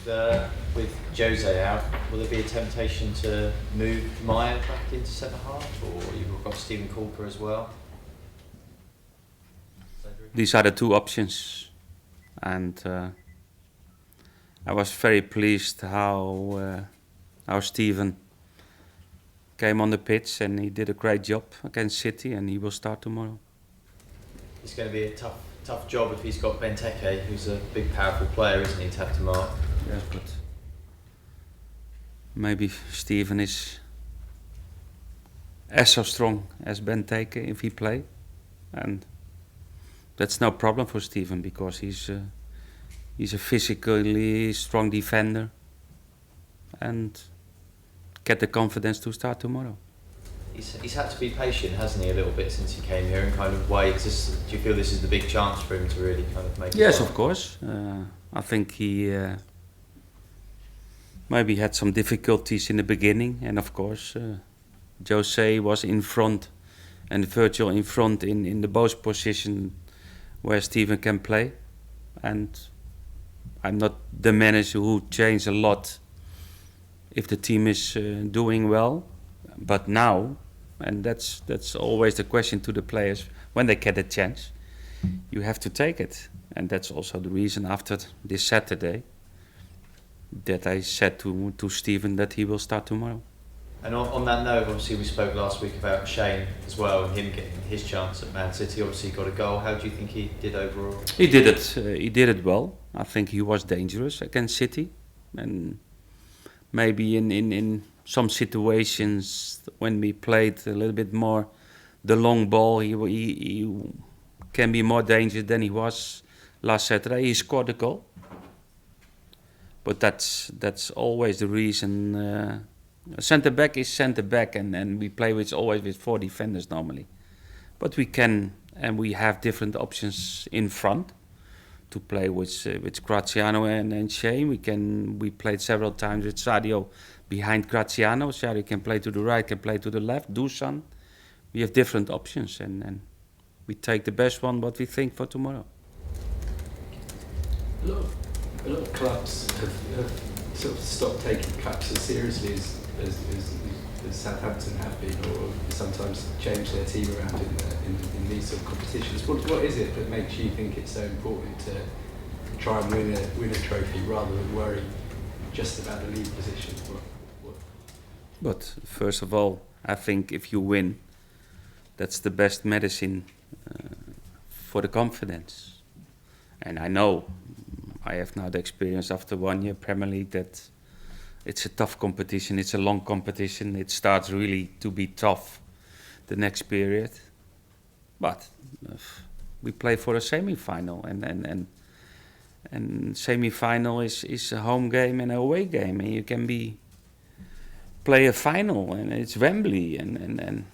with Jose out, will there be a temptation to move Maya back into centre half, or you've got Stephen Cooper as well? These are the two options, and I was very pleased how Stephen came on the pitch, and he did a great job against City, and he will start tomorrow. It's going to be a tough job if he's got Benteke, who's a big, powerful player, isn't he, to have to mark? Yes, but maybe Stephen is as so strong as Benteke if he play, and that's no problem for Stephen because he's a physically strong defender and get the confidence to start tomorrow. He's had to be patient, hasn't he, a little bit since he came here and kind of wait. Do you feel this is the big chance for him to really kind of make it? Yes, of course. I think he maybe had some difficulties in the beginning, and of course Jose was in front and Virgil in front in the both position where Stephen can play, and I'm not the manager who change a lot if the team is doing well, but now, and that's always the question to the players when they get a chance, you have to take it, and that's also the reason after this Saturday that I said to Stephen that he will start tomorrow. And on that note, obviously we spoke last week about Shane as well and him getting his chance at Man City. Obviously got a goal. How do you think he did overall? He did it. He did it well. I think he was dangerous against City, and maybe in some situations when we played a little bit more the long ball, he can be more dangerous than he was last Saturday. He scored a goal, but that's always the reason. Centre back is centre back, and we play always with 4 defenders normally. But we can and we have different options in front to play with Graziano and Shane. We played several times with Sadio behind Graziano. Sadio can play to the right, can play to the left. Dusan. We have different options, and we take the best one what we think for tomorrow. A lot of clubs have sort of stopped taking cups as seriously as Southampton have been, or sometimes change their team around in these sort of competitions. What is it that makes you think it's so important to try and win a trophy rather than worry just about the league position? But first of all, I think if you win, that's the best medicine for the confidence. And I know, I have now the experience after 1 year Premier League that it's a tough competition, it's a long competition, it starts really to be tough the next period. But we play for a semi-final, and semi-final is a home game and an away game, and you can play a final, and it's Wembley, and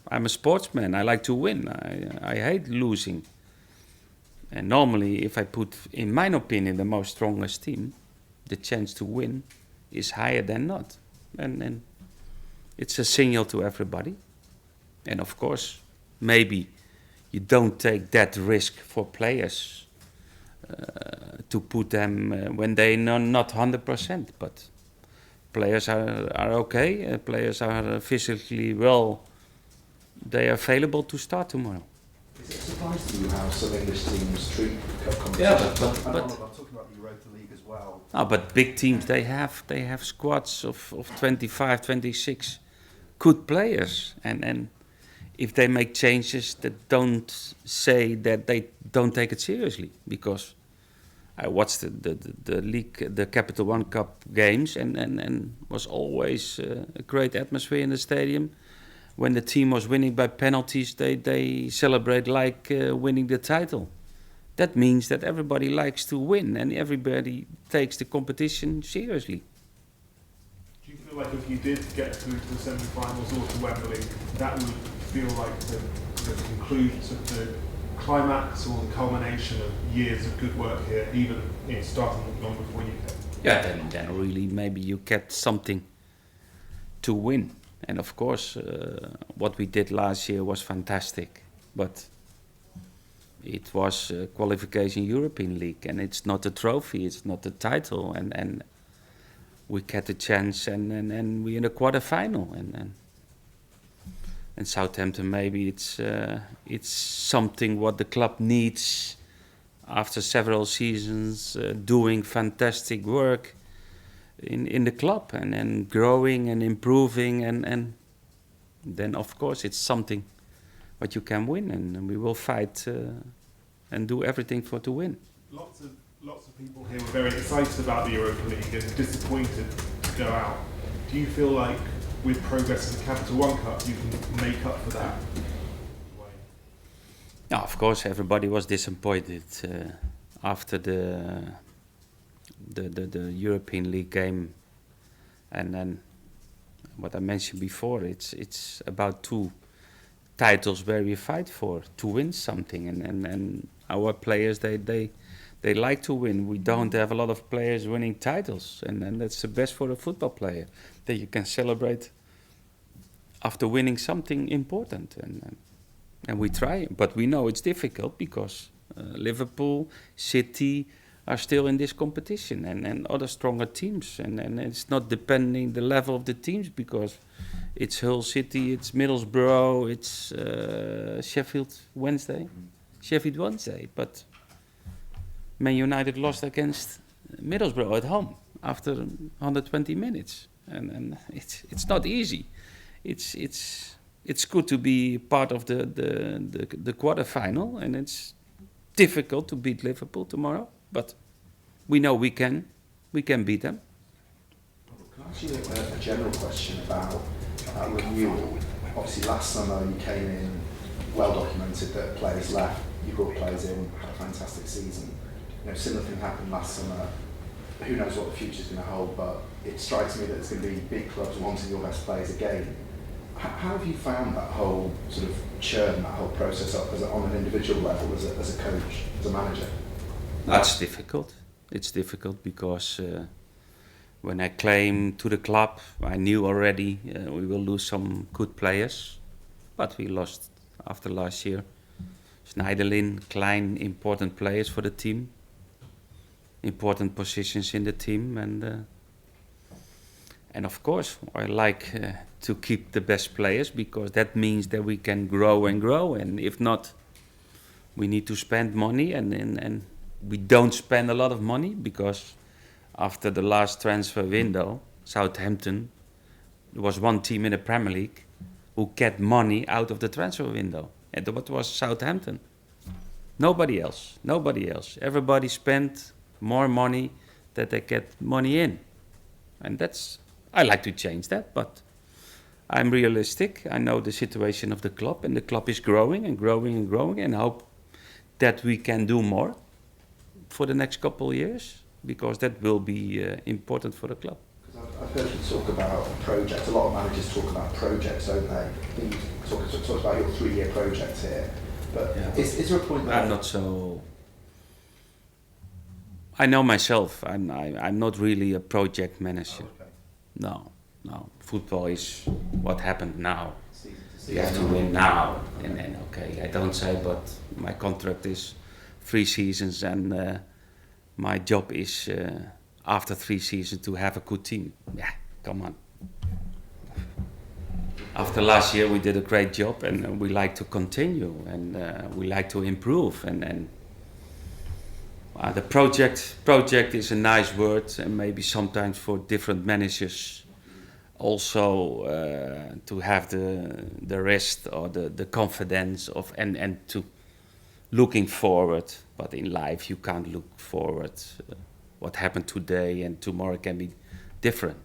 I'm a sportsman, I like to win, I hate losing. And normally, if I put, in my opinion, the most strongest team, the chance to win is higher than not. And it's a signal to everybody. And of course, maybe you don't take that risk for players to put them when they're not 100%. But players are okay, players are physically well, they are available to start tomorrow. Is it a surprise to you how some English teams treat cup competition? Yeah, but I'm talking about the Europa League as well. No, but big teams, they have squads of 25, 26 good players, and if they make changes, that don't say that they don't take it seriously. Because I watched the league, the Capital One Cup games, and was always a great atmosphere in the stadium. When the team was winning by penalties, they celebrate like winning the title. That means that everybody likes to win and everybody takes the competition seriously. Do you feel like if you did get through to the semi-finals or to Wembley, that would feel like the conclusion of the climax or the culmination of years of good work here, even starting long before you came? Yeah, then really maybe you get something to win. And of course, what we did last year was fantastic. But it was a qualification European League, and it's not a trophy, it's not a title, and we get a chance, and we in the quarter-final, and Southampton, maybe it's something what the club needs after several seasons doing fantastic work in the club and growing and improving, and then of course it's something what you can win, and we will fight and do everything to win. Lots of people here were very excited about the Europa League and disappointed to go out. Do you feel like with progress in the Capital One Cup you can make up for that? No, of course everybody was disappointed after the European League game, and then what I mentioned before, it's about 2 titles where we fight for to win something, and our players they like to win. We don't have a lot of players winning titles, and that's the best for a football player, that you can celebrate after winning something important, and we try, but we know it's difficult because Liverpool, City are still in this competition, and other stronger teams, and it's not depending the level of the teams, because it's Hull City, it's Middlesbrough, it's Sheffield Wednesday, but Man United lost against Middlesbrough at home after 120 minutes, and it's not easy. It's good to be part of the quarter-final, and it's difficult to beat Liverpool tomorrow, but we know we can beat them. Can I ask you a general question about renewal? Obviously last summer you came in, well documented that players left, you brought players in, had a fantastic season. Similar thing happened last summer. Who knows what the future's going to hold, but it strikes me that there's going to be big clubs wanting your best players again. How have you found that whole sort of churn, that whole process up on an individual level, as a coach, as a manager? That's difficult. It's difficult because when I came to the club, I knew already we will lose some good players, but we lost after last year. Schneiderlin, Klein, important players for the team, important positions in the team, and of course I like to keep the best players, because that means that we can grow, and if not, we need to spend money, and we don't spend a lot of money, because after the last transfer window, Southampton, there was one team in the Premier League who get money out of the transfer window, and that was Southampton. Nobody else. Everybody spent more money that they get money in, and I like to change that, but I'm realistic. I know the situation of the club, and the club is growing, and hope that we can do more for the next couple of years, because that will be important for the club. I've heard you talk about projects. A lot of managers talk about projects, don't they? You talk about your 3-year project here, but yeah. Is there a point that... I'm not so... I know myself. I'm not really a project manager. Oh, okay. No. Football is what happened now. You have to win now. And okay, I don't say, but my contract is 3 seasons, and my job is after 3 seasons to have a good team. Yeah, come on. After last year we did a great job, and we like to continue, and we like to improve, and the project is a nice word, and maybe sometimes for different managers also to have the rest or the confidence of and to looking forward. But in life you can't look forward. What happened today and tomorrow can be different,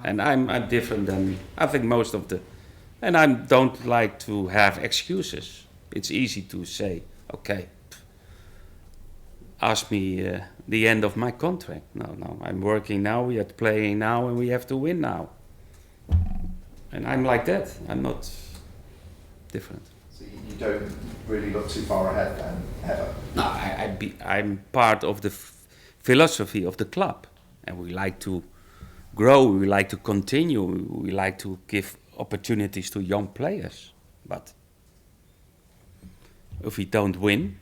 and I'm different than I think most of the, and I don't like to have excuses. It's easy to say, okay, ask me the end of my contract. No, I'm working now, we are playing now, and we have to win now. And I'm like that. I'm not different. So you don't really look too far ahead then, ever? No, I'm part of the philosophy of the club, and we like to grow, we like to continue, we like to give opportunities to young players. But if we don't win,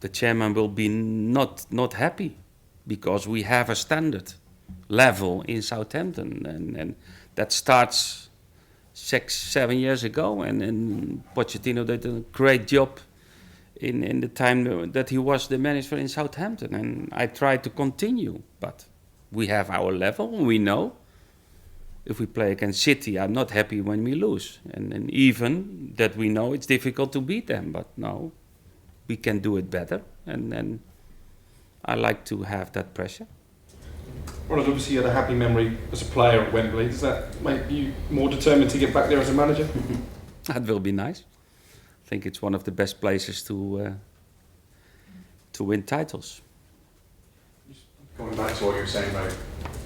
the chairman will be not happy, because we have a standard level in Southampton, and that starts 6-7 years ago, and Pochettino did a great job in the time that he was the manager in Southampton, and I try to continue, but we have our level, we know. If we play against City, I'm not happy when we lose, and even that we know it's difficult to beat them, but no, we can do it better, and I like to have that pressure. Ronald, obviously you had a happy memory as a player at Wembley. Does that make you more determined to get back there as a manager? That will be nice. I think it's one of the best places to win titles. Going back to what you were saying about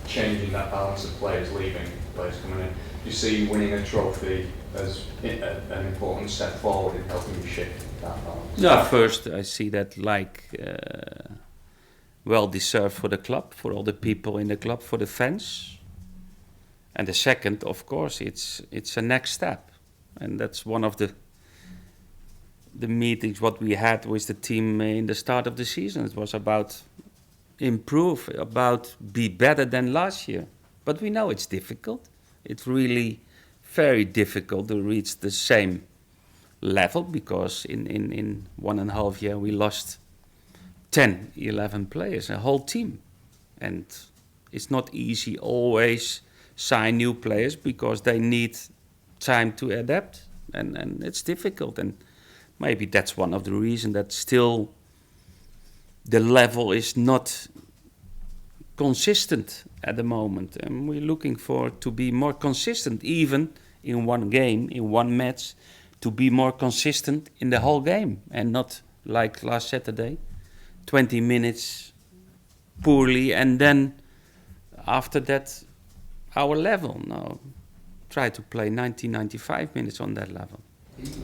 changing that balance of players leaving, players coming in, you see winning a trophy as an important step forward in helping you shift that balance? Yeah, first I see that like well deserved for the club, for all the people in the club, for the fans. And the second, of course, it's a next step, and that's one of the meetings what we had with the team in the start of the season. It was about improve, about be better than last year. But we know it's difficult. It's really very difficult to reach the same level, because in 1.5 years we lost 10, 11 players, a whole team. And it's not easy always sign new players, because they need time to adapt, and it's difficult. And maybe that's one of the reasons that still the level is not consistent at the moment. And we're looking for to be more consistent, even in one game, in one match, to be more consistent in the whole game, and not like last Saturday, 20 minutes poorly, and then after that our level. No, try to play 90-95 minutes on that level.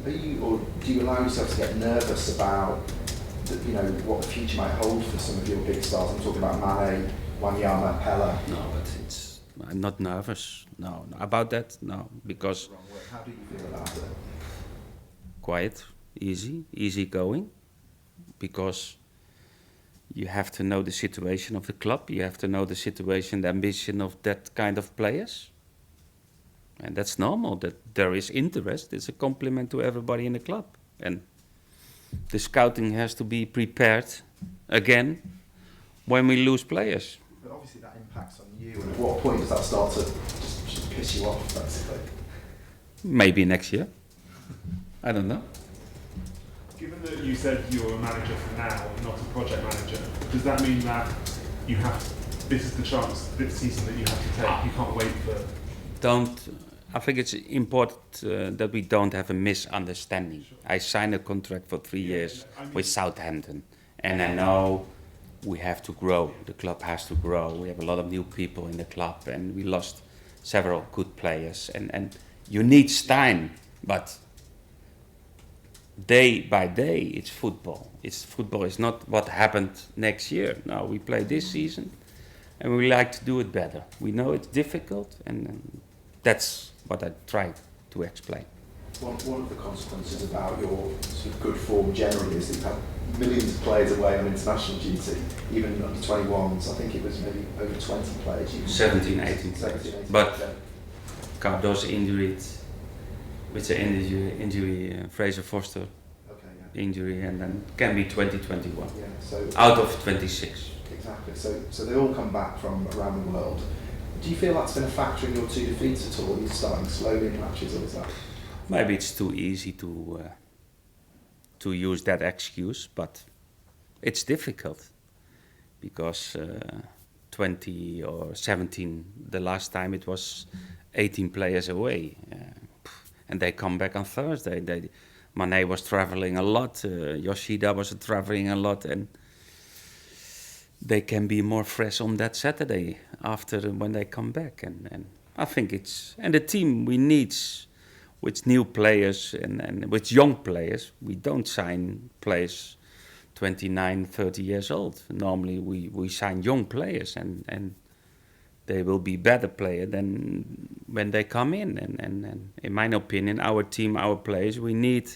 Are you, or do you allow yourself to get nervous about what the future might hold for some of your big stars? I'm talking about Mane, Wanyama, Pella. No, but I'm not nervous. No, about that. No, because How do you feel about it? quiet, easy going, because you have to know the situation of the club. You have to know the situation, the ambition of that kind of players. And that's normal, that there is interest. It's a compliment to everybody in the club. And the scouting has to be prepared again when we lose players. But obviously that impacts on you, and at what point does that start to just piss you off, basically? Maybe next year. I don't know. Given that you said you're a manager for now, not a project manager, does that mean that you have, this is the chance this season that you have to take? You can't wait for... I think it's important that we don't have a misunderstanding. Sure. I signed a contract for 3 years with Southampton, and I know we have to grow. The club has to grow. We have a lot of new people in the club, and we lost several good players. And you need time, but day by day, it's football. Football is not what happened next year. No, we play this season, and we like to do it better. We know it's difficult, and that's what I try to explain. One of the consequences about your sort of good form generally is that you've had millions of players away on international duty, even under 21s. I think it was maybe over 20 players. 17, 18 players. But Cardo's injured, with the injury Fraser Foster injury, and then can be 2021. Yeah, so out of 26. Exactly. So they all come back from around the world. Do you feel that's been a factor in your 2 defeats at all? Are you starting slowly in matches, or is that? Maybe it's too easy to use that excuse, but it's difficult, because 20 or 17, the last time it was 18 players away, and they come back on Thursday. Mane was traveling a lot, Yoshida was traveling a lot, and they can be more fresh on that Saturday after when they come back. And I think and the team we need, with new players and with young players, we don't sign players 29, 30 years old. Normally we sign young players, and they will be better players than when they come in. And in my opinion, our team, our players, we need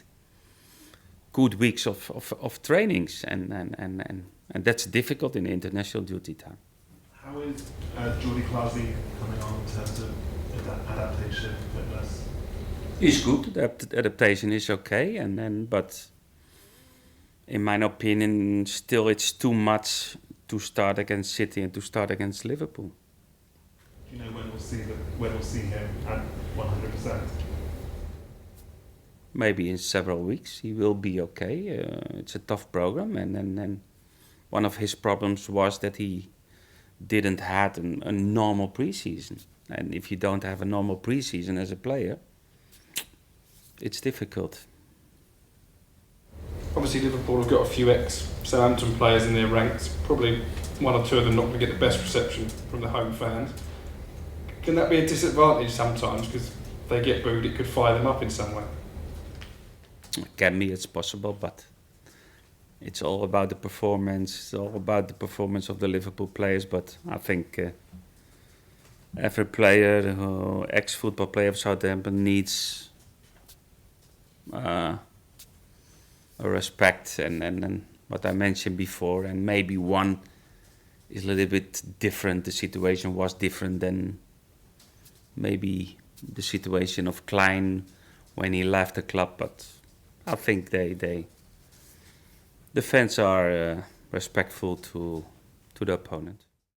good weeks of trainings, and that's difficult in international duty time. How is Jordi Klaasie coming on in terms of adaptation, fitness? He's good. The adaptation is okay, but in my opinion, still it's too much to start against City and to start against Liverpool. Do you know when we'll see him at 100%? Maybe in several weeks he will be okay. It's a tough program, and one of his problems was that he didn't have a normal preseason. And if you don't have a normal preseason as a player, it's difficult. Obviously, Liverpool have got a few ex-Southampton players in their ranks. Probably one or two of them not going to get the best reception from the home fans. Can that be a disadvantage sometimes? Because if they get booed, it could fire them up in some way. Can be, it's possible, but it's all about the performance. It's all about the performance of the Liverpool players. But I think every player, ex-football player of Southampton, needs a respect and what I mentioned before. And maybe one is a little bit different. The situation was different than maybe the situation of Klein when he left the club, but I think the fans are respectful to the opponent.